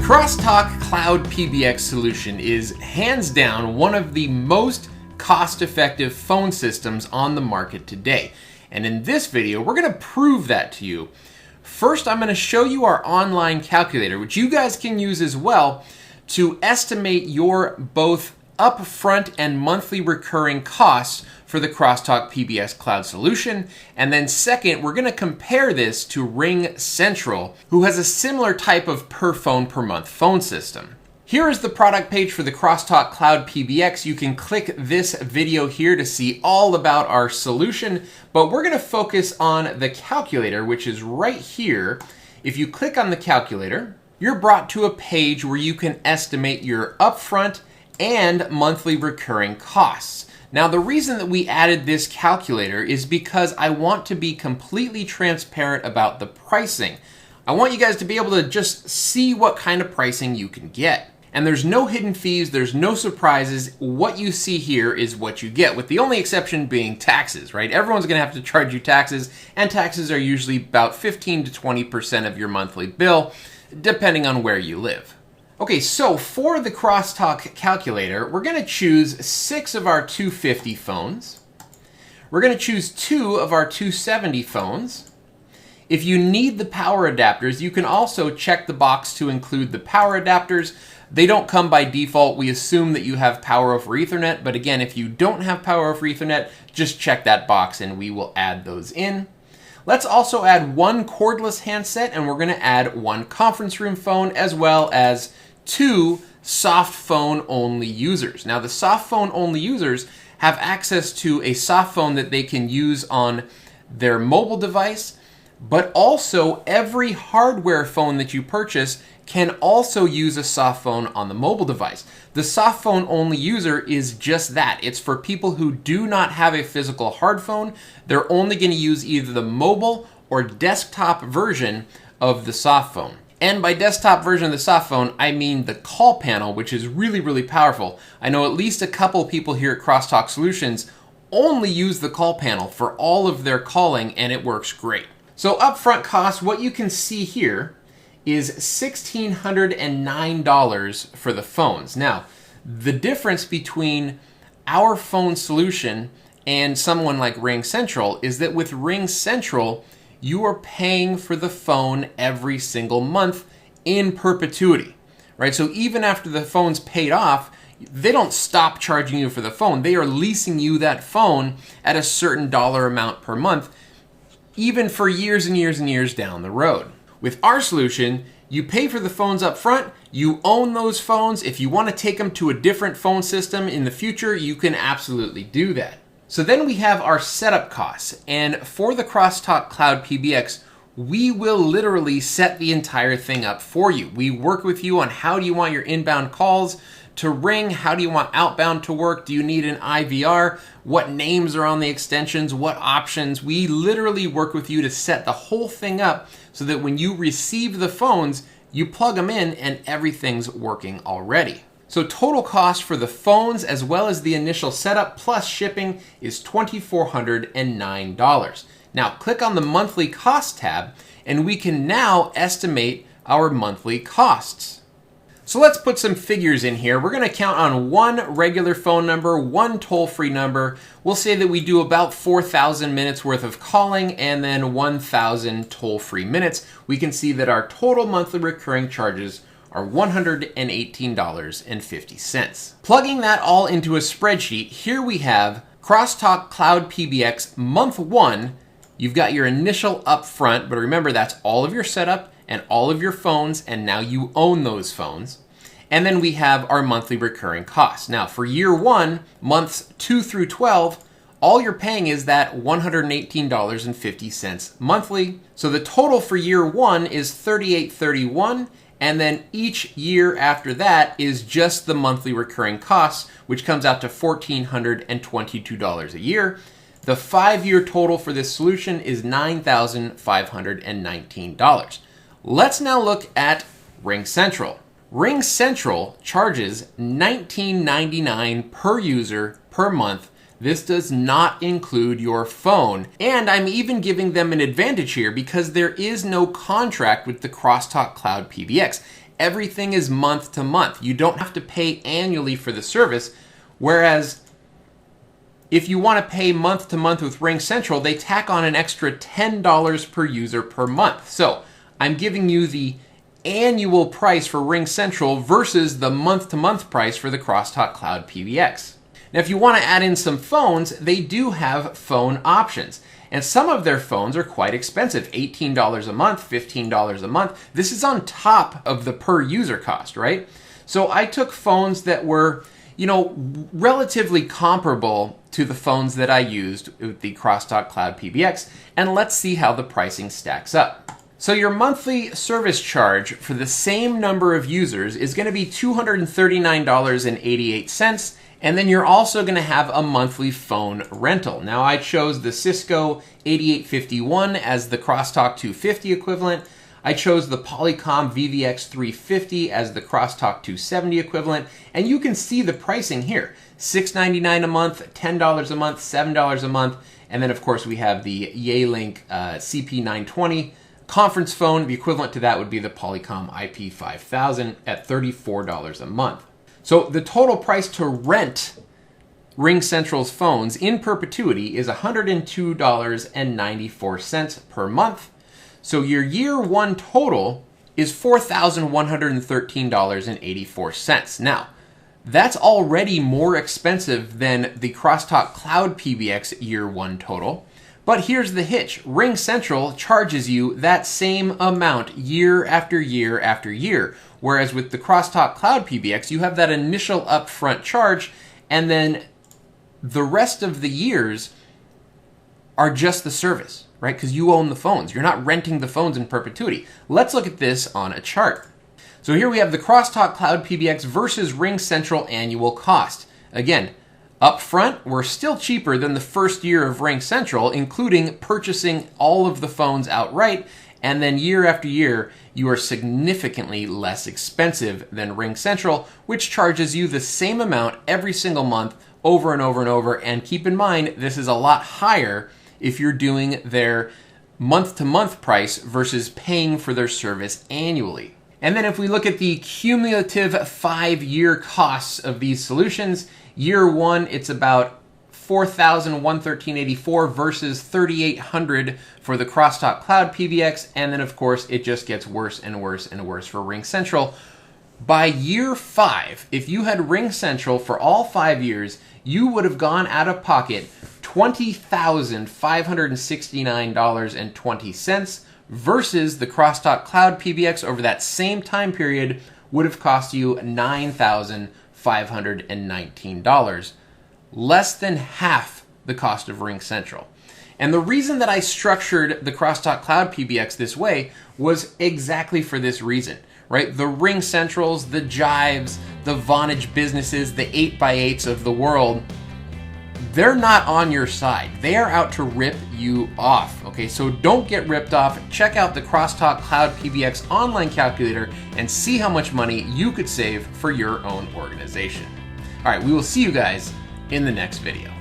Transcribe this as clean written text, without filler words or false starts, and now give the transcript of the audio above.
Crosstalk Cloud PBX solution is hands down one of the most cost-effective phone systems on the market today. And in this video, we're going to prove that to you. First, I'm going to show you our online calculator, which you guys can use as well to estimate your both upfront and monthly recurring costs for the Crosstalk PBX Cloud solution. And then second, we're going to compare this to RingCentral, who has a similar type of per phone per month phone system. Here is the product page for the Crosstalk Cloud PBX. You can click this video here to see all about our solution, but we're going to focus on the calculator, which is right here. If you click on the calculator, you're brought to a page where you can estimate your upfront and monthly recurring costs. Now, the reason that we added this calculator is because I want to be completely transparent about the pricing. I want you guys to be able to just see what kind of pricing you can get. And there's no hidden fees, there's no surprises. What you see here is what you get, with the only exception being taxes, right? Everyone's gonna have to charge you taxes, and taxes are usually about 15 to 20% of your monthly bill, depending on where you live. Okay, so for the Crosstalk calculator, we're gonna choose 6 of our 250 phones. We're gonna choose 2 of our 270 phones. If you need the power adapters, you can also check the box to include the power adapters. They don't come by default. We assume that you have power over Ethernet, but again, if you don't have power over Ethernet, just check that box and we will add those in. Let's also add 1 cordless handset, and we're gonna add 1 conference room phone, as well as 2 soft phone only users. Now, the soft phone only users have access to a soft phone that they can use on their mobile device, but also every hardware phone that you purchase can also use a soft phone on the mobile device. The soft phone only user is just that. It's for people who do not have a physical hard phone. They're only going to use either the mobile or desktop version of the soft phone. And by desktop version of the soft phone, I mean the call panel, which is really, really powerful. I know at least a couple people here at Crosstalk Solutions only use the call panel for all of their calling, and it works great. So upfront cost, what you can see here is $1,609 for the phones. Now, the difference between our phone solution and someone like RingCentral is that with RingCentral, you are paying for the phone every single month in perpetuity, right? So even after the phone's paid off, they don't stop charging you for the phone. They are leasing you that phone at a certain dollar amount per month, even for years and years and years down the road. With our solution, you pay for the phones up front, you own those phones. If you want to take them to a different phone system in the future, you can absolutely do that. So then we have our setup costs, and for the Crosstalk Cloud PBX, we will literally set the entire thing up for you. We work with you on how do you want your inbound calls to ring, how do you want outbound to work, do you need an IVR, what names are on the extensions, what options. We literally work with you to set the whole thing up so that when you receive the phones, you plug them in and everything's working already. So total cost for the phones as well as the initial setup plus shipping is $2,409. Now click on the monthly cost tab and we can now estimate our monthly costs. So let's put some figures in here. We're going to count on 1 regular phone number, 1 toll-free number. We'll say that we do about 4,000 minutes worth of calling and then 1,000 toll-free minutes. We can see that our total monthly recurring charges are $118.50. Plugging that all into a spreadsheet, here we have Crosstalk Cloud PBX month 1. You've got your initial upfront, but remember that's all of your setup and all of your phones, and now you own those phones. And then we have our monthly recurring costs. Now for year 1, months 2 through 12, all you're paying is that $118.50 monthly. So the total for year 1 is $38.31. And then each year after that is just the monthly recurring costs, which comes out to $1,422 a year. The 5-year total for this solution is $9,519. Let's now look at RingCentral. RingCentral charges $19.99 per user per month. This does not include your phone. And I'm even giving them an advantage here because there is no contract with the Crosstalk Cloud PBX. everything is month to month. You don't have to pay annually for the service, whereas if you want to pay month to month with RingCentral, they tack on an extra $10 per user per month. So I'm giving you the annual price for RingCentral versus the month to month price for the Crosstalk Cloud PBX. Now, if you want to add in some phones, they do have phone options. And some of their phones are quite expensive, $18 a month, $15 a month. This is on top of the per user cost, right? So I took phones that were, relatively comparable to the phones that I used with the Crosstalk Cloud PBX, and let's see how the pricing stacks up. So your monthly service charge for the same number of users is going to be $239.88, and then you're also going to have a monthly phone rental. Now I chose the Cisco 8851 as the Crosstalk 250 equivalent. I chose the Polycom VVX 350 as the Crosstalk 270 equivalent, and you can see the pricing here. $6.99 a month, $10 a month, $7 a month, and then of course we have the Yealink CP920 conference phone. The equivalent to that would be the Polycom IP5000 at $34 a month. So the total price to rent RingCentral's phones in perpetuity is $102.94 per month. So your year one total is $4,113.84. Now, that's already more expensive than the Crosstalk Cloud PBX year one total. But here's the hitch. RingCentral charges you that same amount year after year after year. Whereas with the Crosstalk Cloud PBX, you have that initial upfront charge, and then the rest of the years are just the service, right? Because you own the phones. You're not renting the phones in perpetuity. Let's look at this on a chart. So here we have the Crosstalk Cloud PBX versus RingCentral annual cost. Again, up front, we're still cheaper than the first year of RingCentral, including purchasing all of the phones outright, and then year after year, you are significantly less expensive than RingCentral, which charges you the same amount every single month over and over and over. And keep in mind, this is a lot higher if you're doing their month-to-month price versus paying for their service annually. And then if we look at the cumulative 5-year costs of these solutions, year one, it's about $4,113.84 versus $3,800 for the Crosstalk Cloud PBX, and then of course it just gets worse and worse and worse for RingCentral. By year 5, if you had RingCentral for all 5 years, you would have gone out of pocket $20,569.20 versus the Crosstalk Cloud PBX over that same time period would have cost you $9,519, less than half the cost of RingCentral. And the reason that I structured the Crosstalk Cloud PBX this way was exactly for this reason, right? The RingCentrals, the Jives, the Vonage businesses, the 8x8s of the world, they're not on your side. They are out to rip you off, okay? So don't get ripped off. Check out the Crosstalk Cloud PBX online calculator and see how much money you could save for your own organization. All right, we will see you guys in the next video.